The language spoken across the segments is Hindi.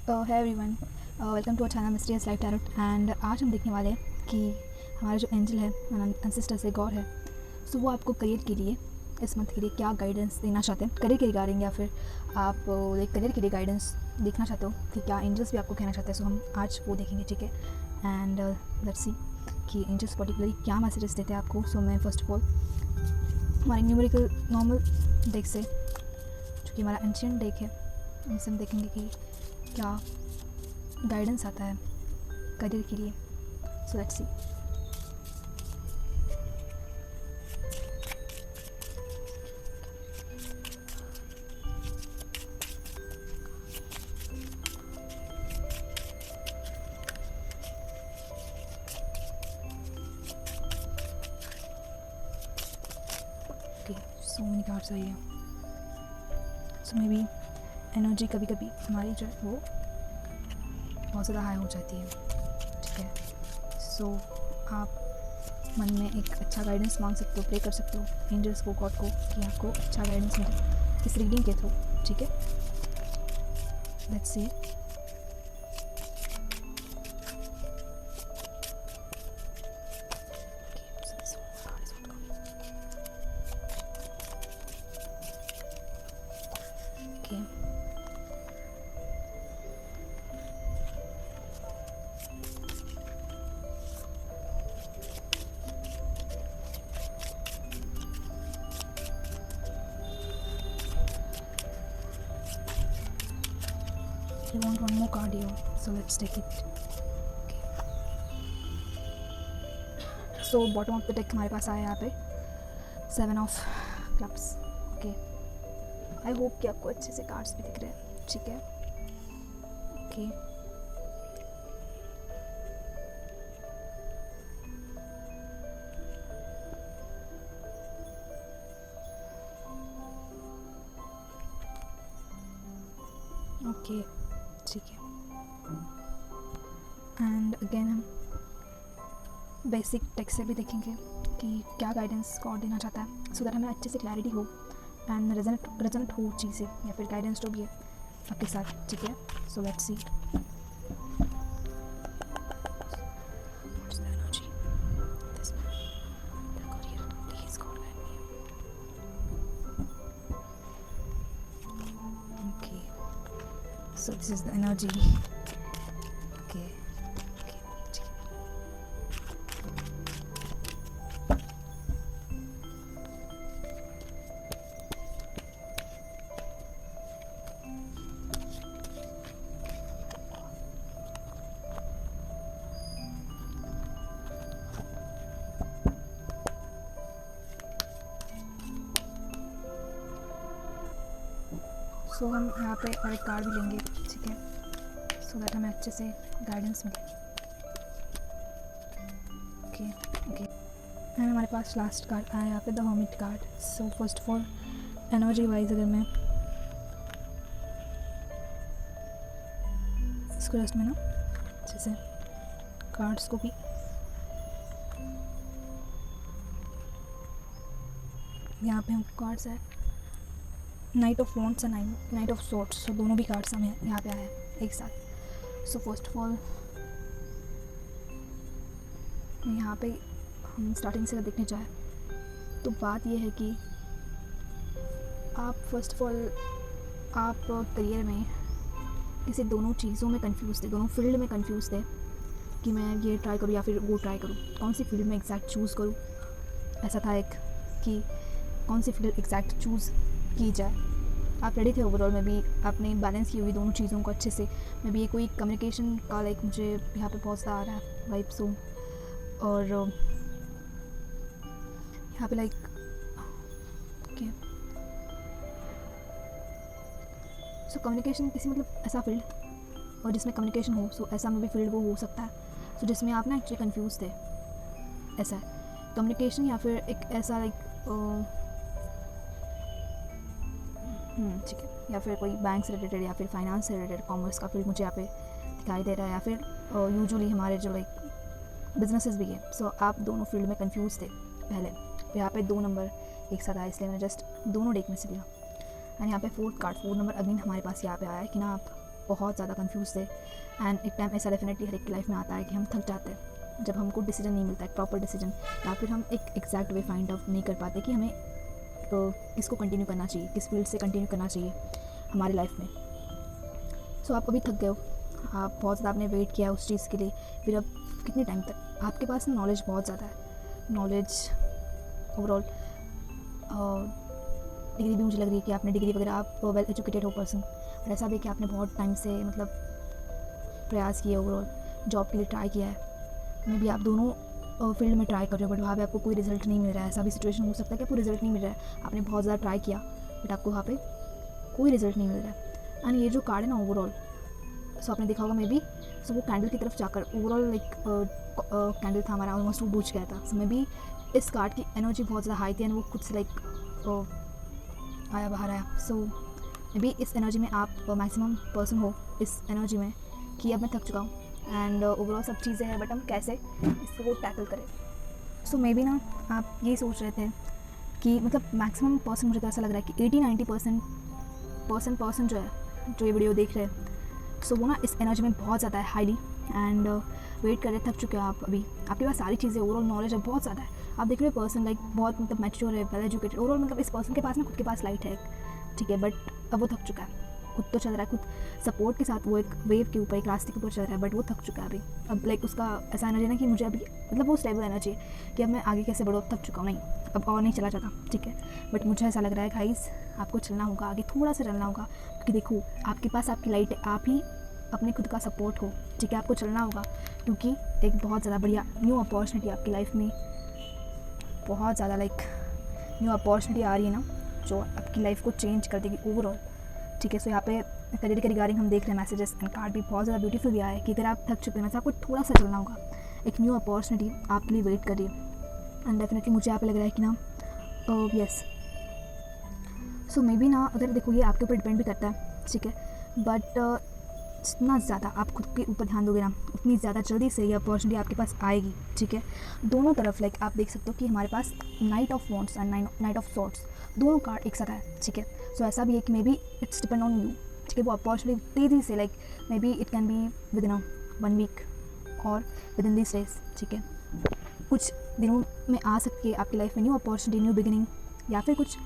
है everyone, welcome to our channel mysterious life tarot. And आज हम देखने वाले हैं कि हमारा जो एंजल है, एंसेस्टर से गॉड है, सो वो आपको करियर के लिए इस मंथ के लिए क्या गाइडेंस देना चाहते हैं, करियर के रिगार्डिंग, या फिर आप एक करियर के लिए गाइडेंस देखना चाहते हो कि क्या एंजल्स भी आपको कहना चाहते हैं। सो हम आज वो देखेंगे, ठीक है। एंड लेट्स सी कि एंजल्स पर्टिकुलरली क्या मैसेजेस देते हैं आपको। सो मैं फर्स्ट ऑफ ऑल हमारी न्यूमेरिकल नॉर्मल डेक से, जो कि हमारा एंशिएंट डेक है, उनसे हम देखेंगे कि क्या गाइडेंस आता है करियर के लिए। So let's C. Okay, so many cards आई है। सो मे बी एनर्जी कभी कभी हमारी जो है वो बहुत ज़्यादा हाई हो जाती है, ठीक है। सो आप मन में एक अच्छा गाइडेंस मांग सकते हो, प्रे कर सकते हो एंजल्स को, गॉड को, कि आपको अच्छा गाइडेंस मिले इस रीडिंग के थ्रू, ठीक है। Let's see. Okay, you want one more card here, so let's take it. Okay. So bottom of the deck हमारे पास आया यहाँ पे 7 of clubs. Okay, I hope कि आपको अच्छे से कार्ड्स भी दिख रहे हैं, ठीक है। ओके, ओके, ठीक है। एंड अगेन हम बेसिक टेक्स्ट से भी देखेंगे कि क्या गाइडेंस गॉड देना चाहता है, सो दैट हमें अच्छे से क्लैरिटी हो एंड रेजोनेट हो चीज़ें, या फिर गाइडेंस जो भी है आपके साथ, ठीक है। सो let's C. So this is the energy. Okay. Okay. सो हम यहाँ पे और एक कार्ड भी लेंगे, ठीक है, सो दैट हमें अच्छे से गाइडेंस मिले। ओके ओके, एंड हमारे पास लास्ट कार्ड आया यहाँ पे the hermit card. So first of all energy wise अगर मैं इसको जस्ट में ना अच्छे से कार्ड्स को भी यहाँ पे हम कार्ड्स है knight of wands and knight of swords, so दोनों भी कार्ड्स हमें यहाँ पे आए हैं एक साथ। सो फर्स्ट ऑफ ऑल यहाँ पे हम स्टार्टिंग से देखने जाए तो बात ये है कि आप फर्स्ट ऑफ ऑल आप करियर में किसी दोनों चीज़ों में कंफ्यूज थे, दोनों फील्ड में कंफ्यूज थे कि मैं ये ट्राई करूँ या फिर वो ट्राई करूँ, कौन सी फील्ड में एग्जैक्ट चूज़ करूँ। ऐसा था एक कि कौन सी फील्ड एग्जैक्ट चूज़ की जाए। आप रेडी थे ओवरऑल में भी, आपने बैलेंस की हुई दोनों चीज़ों को अच्छे से। मे बी ये कोई कम्युनिकेशन का लाइक मुझे यहाँ पे बहुत ज़्यादा आ रहा है वाइब्स हो, और यहाँ पे लाइक ओके, सो कम्युनिकेशन किसी मतलब ऐसा फील्ड और जिसमें कम्युनिकेशन हो, सो ऐसा में भी फील्ड वो हो सकता है। सो जिसमें आप ना एक्चुअली कंफ्यूज थे, ऐसा है कम्युनिकेशन, या फिर एक ऐसा लाइक ठीक है, या फिर कोई बैंक से रिलेटेड या फिर फाइनेंस से रिलेटेड कॉमर्स का फील्ड मुझे यहाँ पे दिखाई दे रहा है, या फिर यूजुअली हमारे जो लाइक बिजनेसेस भी है। सो आप दोनों फील्ड में कंफ्यूज थे पहले, तो यहाँ पे 2 नंबर एक साथ आया, इसलिए मैंने जस्ट दोनों डेक में से लिया। एंड यहाँ पे 4th कार्ड 4 नंबर अगेन हमारे पास यहाँ पे आया है कि ना आप बहुत ज़्यादा कंफ्यूज थे। एंड एक टाइम ऐसा डेफिनेटली हर एक की लाइफ में आता है कि हम थक जाते हैं जब हमको डिसीजन नहीं मिलता है, प्रॉपर डिसीजन, या फिर हम एक एग्जैक्ट वे फाइंड आउट नहीं कर पाते कि हमें किसको कंटिन्यू करना चाहिए, किस फील्ड से कंटिन्यू करना चाहिए हमारी लाइफ में। सो आप अभी थक गए हो, आप बहुत ज़्यादा आपने वेट किया उस चीज़ के लिए, फिर अब कितने टाइम तक आपके पास नॉलेज बहुत ज़्यादा है, नॉलेज ओवरऑल डिग्री भी मुझे लग रही है कि आपने डिग्री वगैरह, आप वेल एजुकेटेड हो पर्सन, और ऐसा भी कि आपने बहुत टाइम से मतलब प्रयास किया, ओवरऑल जॉब के लिए ट्राई किया है, मे भी आप दोनों फील्ड में ट्राई कर रहे हो बट वहाँ पे आपको कोई रिजल्ट नहीं मिल रहा है। ऐसा भी सिचुएशन हो सकता है कि आपको रिजल्ट नहीं मिल रहा है, आपने बहुत ज़्यादा ट्राई किया बट आपको वहाँ पे कोई रिजल्ट नहीं मिल रहा है। एंड ये जो कार्ड है ना ओवरऑल, सो आपने देखा होगा मे बी, सो वो कैंडल की तरफ जाकर ओवरऑल लाइक कैंडल था हमारा, ऑलमोस्ट वो बुझ गया था। सो मे बी इस कार्ड की एनर्जी बहुत ज़्यादा हाई थी एंड वो खुद से लाइक आया बाहर आया। सो मे बी इस एनर्जी में आप मैक्सिमम पर्सन हो इस एनर्जी में कि अब मैं थक चुका हूँ एंड ओवरऑल सब चीज़ें हैं बट हम कैसे इसको टैकल करें। सो मे बी ना आप यही सोच रहे थे कि मतलब मैक्सिमम पर्सन, मुझे तो ऐसा लग रहा है कि 80-90% पर्सन जो है, जो ये वीडियो देख रहे हैं, सो वो ना इस एनर्जी में बहुत ज़्यादा है, हाईली, एंड वेट कर रहे, थक चुके हो आप। अभी आपके पास सारी चीज़ें, ओवरऑल नॉलेज है बहुत ज़्यादा है, आप देख रहे हो पर्सन लाइक बहुत मतलब मैच्योर है, वेल एजुकेटेड, ओवरऑल मतलब इस पर्सन के पास ना खुद के पास लाइट है, ठीक है, बट अब वो थक चुका है, खुद तो चल रहा है, खुद सपोर्ट के साथ वो एक वेव के ऊपर, एक रास्ते के ऊपर चल रहा है, बट वो थक चुका है अभी। अब लाइक उसका ऐसा एनर्जी ना कि मुझे अभी मतलब वो स्टेबल एनर्जी है कि अब मैं आगे कैसे बढ़ूँ, थक चुका हूँ, नहीं अब और नहीं चला जाता, ठीक है, बट मुझे ऐसा लग रहा है गाइस आपको चलना होगा आगे, थोड़ा सा चलना होगा, क्योंकि देखो आपके पास आपकी लाइट है, आप ही अपने खुद का सपोर्ट हो, ठीक है, आपको चलना होगा, क्योंकि एक बहुत ज़्यादा बढ़िया न्यू अपॉर्चुनिटी आपकी लाइफ में, बहुत ज़्यादा लाइक न्यू अपॉर्चुनिटी आ रही है ना, जो आपकी लाइफ को चेंज कर देगी ओवरऑल, ठीक है। सो यहाँ पे करियर के रिगार्डिंग हम देख रहे हैं मैसेजेस एंड कार्ड भी बहुत ज़्यादा ब्यूटीफुल भी आया है कि अगर आप थक चुके हैं तो आपको थोड़ा सा चलना होगा, एक न्यू अपॉर्चुनिटी आपके लिए वेट कर रही है एंड डेफिनेटली मुझे यहाँ पे लग रहा है कि ना यस, सो मे बी ना, अगर देखो ये आपके ऊपर डिपेंड भी करता है, ठीक है, बट जितना ज़्यादा आप खुद के ऊपर ध्यान दोगे ना, उतनी ज़्यादा जल्दी से ये अपॉर्चुनिटी आपके पास आएगी, ठीक है। दोनों तरफ लाइक आप देख सकते हो कि हमारे पास knight of wands and knight of swords दोनों कार्ड एक साथ है, ठीक है। सो ऐसा भी है कि maybe it's depend on you, ठीक है, वो अपॉर्चुनिटी तेज़ी से like maybe it can be within 1 week और विद इन दिस डेज, ठीक है, कुछ दिनों में आ सकती है आपकी लाइफ में न्यू अपॉर्चुनिटी, न्यू बिगिनिंग, या फिर कुछ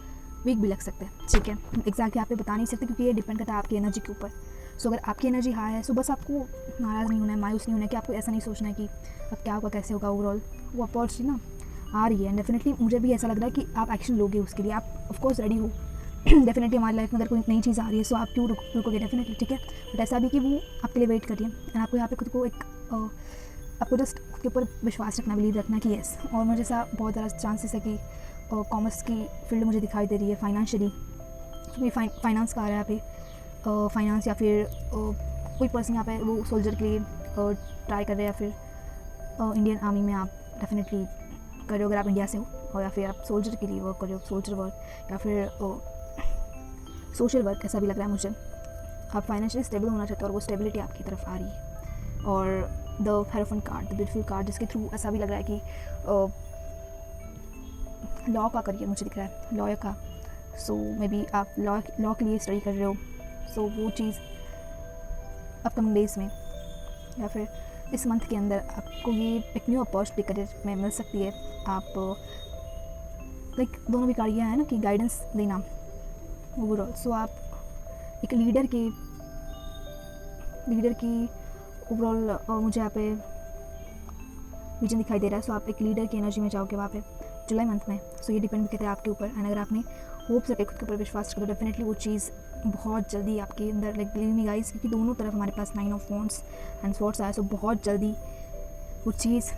वीक भी लग सकते हैं, ठीक है, एग्जैक्टली आप पे बता नहीं सकते क्योंकि ये डिपेंड करता है आपकी एनर्जी के ऊपर। सो अगर आपकी एनर्जी हाई है, सो बस आपको नाराज़ नहीं होना है, मायूस नहीं होना है, कि आपको ऐसा नहीं सोचना है कि अब क्या होगा, कैसे होगा, ओवरऑल वो अपॉर्चुनिटी ना आ रही है एंड डेफिनेटली मुझे भी ऐसा लग रहा है कि आप एक्शन लोगे उसके लिए, आप ऑफकोर्स रेडी हो डेफिनेटली हमारी लाइफ में अगर कोई नई चीज़ आ रही है सो आप क्यों रुकोगे, डेफिनेटली, ठीक है, बट ऐसा भी कि वो आपके लिए वेट कर रही है एंड आपको यहाँ पे खुद को एक आपको जस्ट खुद के ऊपर विश्वास रखना, बिलीव रखना कि येस। और मुझे ऐसा बहुत ज़्यादा चांसेस है कि कॉमर्स की फील्ड मुझे दिखाई दे रही है, फाइनेंशियली, फाइनेंस का आ रहा है यहाँ पे, फाइनेंस, या फिर कोई पर्सन यहाँ पे वो सोल्जर के लिए ट्राई कर रहे हैं, या फिर इंडियन आर्मी में आप डेफिनेटली कर रहे हो अगर आप इंडिया से हो, और या फिर आप सोल्जर के लिए वर्क कर रहे हो, सोल्जर वर्क, या फिर सोशल वर्क, ऐसा भी लग रहा है मुझे। आप फाइनेंशियली स्टेबल होना चाहते हो और वो स्टेबिलिटी आपकी तरफ आ रही है। और the hierophant card, the beautiful card, जिसके थ्रू ऐसा भी लग रहा है कि लॉ का करियर मुझे दिख रहा है, लॉयर का, सो मे बी आप लॉ के लिए स्टडी कर रहे हो, सो वो चीज़ अपकमिंग डेज में या फिर इस मंथ के अंदर आपको ये एक न्यू अपॉर्चुनिटी करियर में मिल सकती है। आप लाइक दोनों भी कार्ड ये है ना कि गाइडेंस देना ओवरऑल, सो आप एक लीडर की ओवरऑल मुझे यहाँ पे विजन दिखाई दे रहा है। सो आप एक लीडर की एनर्जी में जाओगे वहाँ पे जुलाई मंथ में। सो ये डिपेंड करता है आपके ऊपर, एंड अगर आपने होप्स रखे, खुद के ऊपर विश्वास रखो, तो डेफिनेटली वो चीज़ बहुत जल्दी आपके अंदर, लाइक बिलीव मी गाइस, क्योंकि दोनों तरफ हमारे पास 9 ऑफ वॉन्ड्स एंड स्वॉर्ड्स आया, सो बहुत जल्दी वो चीज़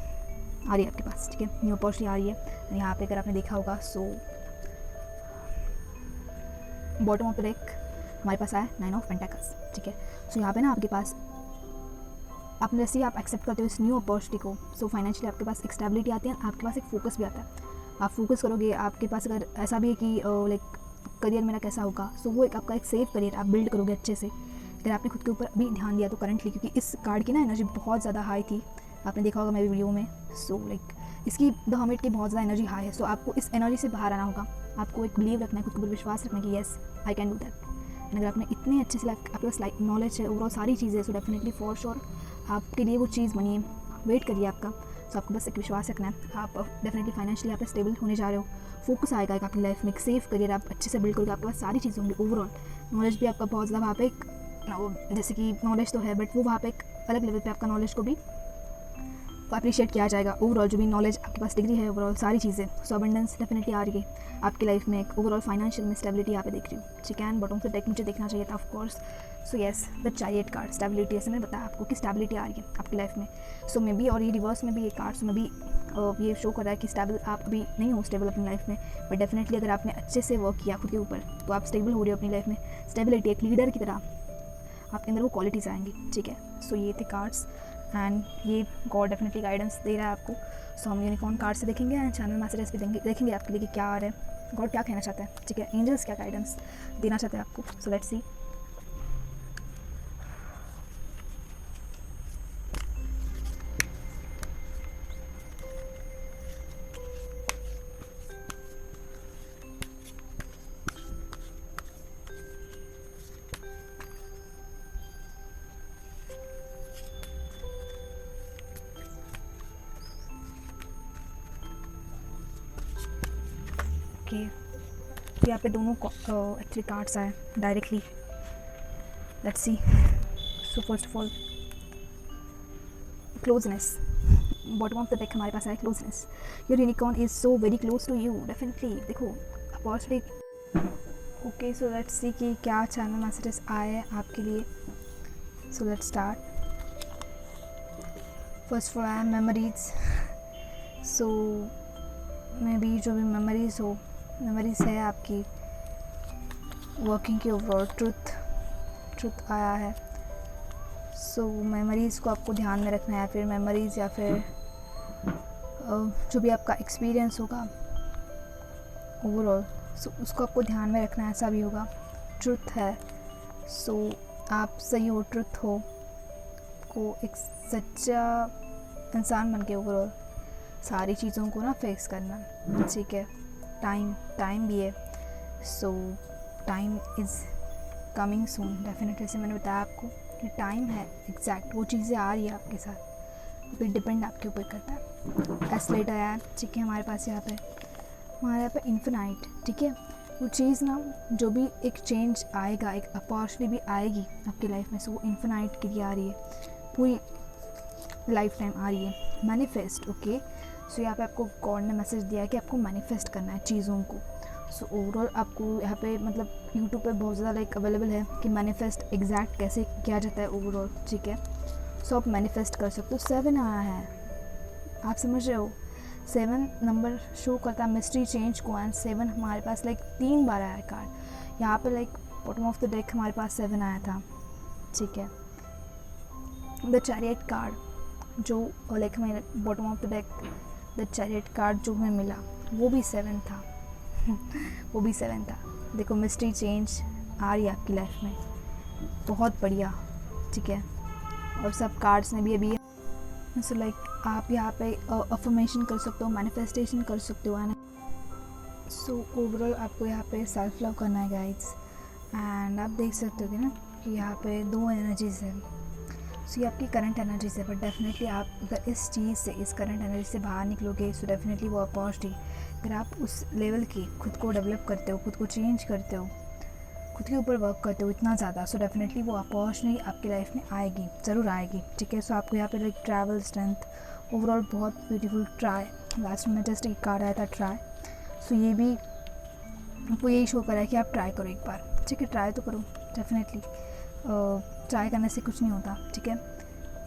आ रही है आपके पास, ठीक है, न्यू अपॉर्चुनिटी आ रही है। यहाँ पे अगर आपने देखा होगा, so bottom of the deck हमारे पास आया 9 ऑफ पेंटाकल्स, ठीक है। सो यहाँ पे ना आपके पास, आपने जैसे ही आप एक्सेप्ट करते हो इस न्यू अपॉर्चुनिटी को, सो फाइनेंशियली आपके पास एक स्टेबिलिटी आती है, आपके पास एक फोकस भी आता है, आप फोकस करोगे। आपके पास अगर ऐसा भी है कि लाइक करियर मेरा कैसा होगा, सो वो एक आपका एक सेफ करियर आप बिल्ड करोगे अच्छे से, अगर आपने खुद के ऊपर अभी ध्यान दिया तो करंटली, क्योंकि इस कार्ड की ना एनर्जी बहुत ज़्यादा हाई थी, आपने देखा होगा मेरी वीडियो में। सो लाइक इसकी द हर्मिट की बहुत ज़्यादा एनर्जी हाई है, सो आपको इस एनर्जी से बाहर आना होगा, आपको एक बिलीव रखना है, खुद के ऊपर विश्वास रखना है कि yes I can do that, and अगर आपने इतने अच्छे से आपके पास नॉलेज है ओवरऑल सारी चीज़ें, सो डेफिनेटली फॉर श्योर आपके लिए वो चीज़ बनी है, वेट करिए आपका। सो आपको बस एक विश्वास रखना है, आप डेफिनेटली फाइनेंशियली आप स्टेबल होने जा रहे हो, फोकस आएगा एक आपकी लाइफ में, एक सेफ करियर आप अच्छे से बिल्ड करोगे, आपके पास सारी चीज़ें होंगी। ओवरऑल नॉलेज भी आपका बहुत ज़्यादा वहाँ पे एक जैसे कि नॉलेज तो है बट वो वहाँ पे एक अलग लेवल पे आपका नॉलेज को भी अप्रिशिएट किया जाएगा। ओवरऑल जो भी नॉलेज आपके पास डिग्री है, ओवरऑल सारी चीज़ें, सो अबंडेंस डेफिनेटली आ रही है आपकी लाइफ में, एक ओवरऑल फाइनेंशियल में स्टेबिलिटी यहाँ पे देख रही हूँ, ठीक है। एंड बॉटम से डेक मुझे देखना चाहिए था of course. So yes, the chariot card, stability, ऐसे मैंने बताया आपको कि स्टेबिलिटी आ रही है आपकी लाइफ में। सो मे बी, और ये रिवर्स में भी ये कार्ड्स में भी ये शो कर रहा है कि स्टेबल आप अभी नहीं हो स्टेबल अपनी लाइफ में, बट डेफिनेटली अगर आपने अच्छे से वर्क किया खुद के ऊपर तो आप स्टेबल हो रहे हो अपनी लाइफ में। स्टेबिलिटी एक लीडर की तरह आपके अंदर वो क्वालिटीज़ आएंगी, ठीक है। सो ये थे कार्ड्स एंड ये गॉड डेफिनेटली गाइडेंस दे रहा है आपको। सो हम यूनिकॉर्न कार्ड से देखेंगे एंड चैनल मैसेजेस भी देखेंगे आपके लिए कि क्या आ रहा है, गॉड क्या कहना चाहता है, ठीक है, एंजल्स क्या गाइडेंस देना चाहते हैं आपको। So let's see. यहाँ पे दोनों एक्चुअली कार्ड्स आए directly, let's see. So first of all closeness, bottom of the deck हमारे पास है closeness. Your unicorn is so very close to you, definitely देखो opportunity. Okay, so let's see कि क्या चैनल मैसेजेस आए हैं आपके लिए। So let's start. First of all memories. So maybe जो भी मेमोरीज़ है आपकी वर्किंग की, ओवरऑल ट्रुथ आया है। सो मेमोरीज़ को आपको ध्यान में रखना है, या फिर मेमोरीज़ या फिर जो भी आपका एक्सपीरियंस होगा ओवरऑल, सो उसको आपको ध्यान में रखना है, ऐसा भी होगा। ट्रुथ है, सो आप सही हो, ट्रुथ हो, को एक सच्चा इंसान बन के ओवरऑल सारी चीज़ों को ना फेस करना, ठीक है। टाइम भी है, सो time is coming soon, definitely से मैंने बताया आपको कि टाइम है एग्जैक्ट, वो चीज़ें आ रही है आपके साथ, फिर डिपेंड आपके ऊपर करता है। एस्लेट आया, ठीक है, हमारे पास हमारे यहाँ पे इन्फिनाइट, ठीक है। वो चीज़ ना जो भी एक चेंज आएगा, एक अपॉर्चुनिटी भी आएगी आपकी लाइफ में, सो वो इन्फिनाइट के लिए आ रही है, पूरी लाइफ टाइम आ रही है। मैनिफेस्ट, ओके, सो यहाँ पे आपको गॉड ने मैसेज दिया है कि आपको मैनिफेस्ट करना है चीज़ों को। सो ओवरऑल आपको यहाँ पे मतलब यूट्यूब पे बहुत ज़्यादा अवेलेबल है कि मैनिफेस्ट एग्जैक्ट कैसे किया जाता है ओवरऑल, ठीक है। सो आप मैनिफेस्ट कर सकते हो। 7 आया है, आप समझ रहे हो, 7 नंबर शो करता है मिस्ट्री चेंज को, एंड 7 हमारे पास 3 बार आया है कार्ड यहाँ पे, बॉटम ऑफ द डेक हमारे पास 7 आया था, ठीक है। द चैरियट कार्ड जो हमें bottom of the deck the chariot card जो हमें मिला वो भी 7 था वो भी 7 था। देखो मिस्ट्री चेंज आ रही है आपकी लाइफ में, बहुत बढ़िया, ठीक है। और सब कार्ड्स में भी अभी सो आप यहाँ पे अफर्मेशन कर सकते हो, मैनिफेस्टेशन कर सकते हो, एंड सो ओवरऑल आपको यहाँ पे सेल्फ लव करना है गाइड्स। एंड आप देख सकते हो ना कि यहाँ पे 2 एनर्जीज़ है। सो ये आपकी करंट एनर्जीज है, बट डेफिनेटली आप अगर इस चीज़ से, इस करंट एनर्जी से बाहर निकलोगे, सो डेफिनेटली वो अपॉर्चुनिटी, अगर आप उस लेवल की खुद को डेवलप करते हो, खुद को चेंज करते हो, खुद के ऊपर वर्क करते हो इतना ज़्यादा, सो डेफिनेटली वो अपॉर्चुनिटी आपकी लाइफ में आएगी, ज़रूर आएगी, ठीक है। सो आपको यहाँ पे ट्रैवल स्ट्रेंथ, ओवरऑल बहुत ब्यूटीफुल, ट्राई, लास्ट में जस्ट एक कार्ड आया था ट्राई। सो ये भी आपको यही शो करा है कि आप ट्राई करो एक बार, ठीक है, ट्राई तो करो डेफिनेटली, ट्राई करने से कुछ नहीं होता, ठीक है।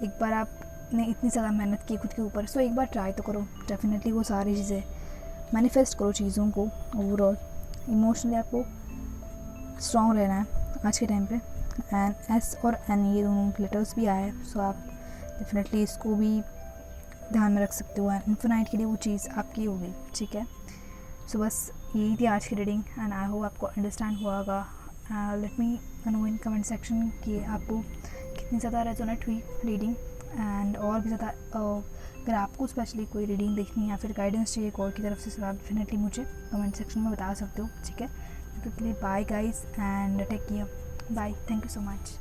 एक बार आपने इतनी ज़्यादा मेहनत की खुद के ऊपर, सो एक बार ट्राई तो करो, डेफिनेटली वो सारी चीज़ें मैनिफेस्ट करो चीज़ों को। ओवरऑल इमोशनली आपको स्ट्रॉन्ग रहना है आज के टाइम पे। एंड एस और एन ये दोनों लेटर्स भी आए हैं, सो आप डेफिनेटली इसको भी ध्यान में रख सकते हो। इन्फिनाइट के लिए वो चीज़ आपकी होगी, ठीक है। सो बस यही थी आज की रीडिंग, एंड आई होप आपको अंडरस्टैंड हुआ होगा। Let me know in comment section कि आपको कितनी ज़्यादा रेजोनेट हुई रीडिंग, एंड और भी ज़्यादा अगर आपको स्पेशली कोई रीडिंग देखनी है या फिर गाइडेंस चाहिए गॉड की तरफ से, तो आप डेफिनेटली मुझे कमेंट सेक्शन में बता सकते हो, ठीक है। तो के लिए bye guys and take care. Bye, thank you so much.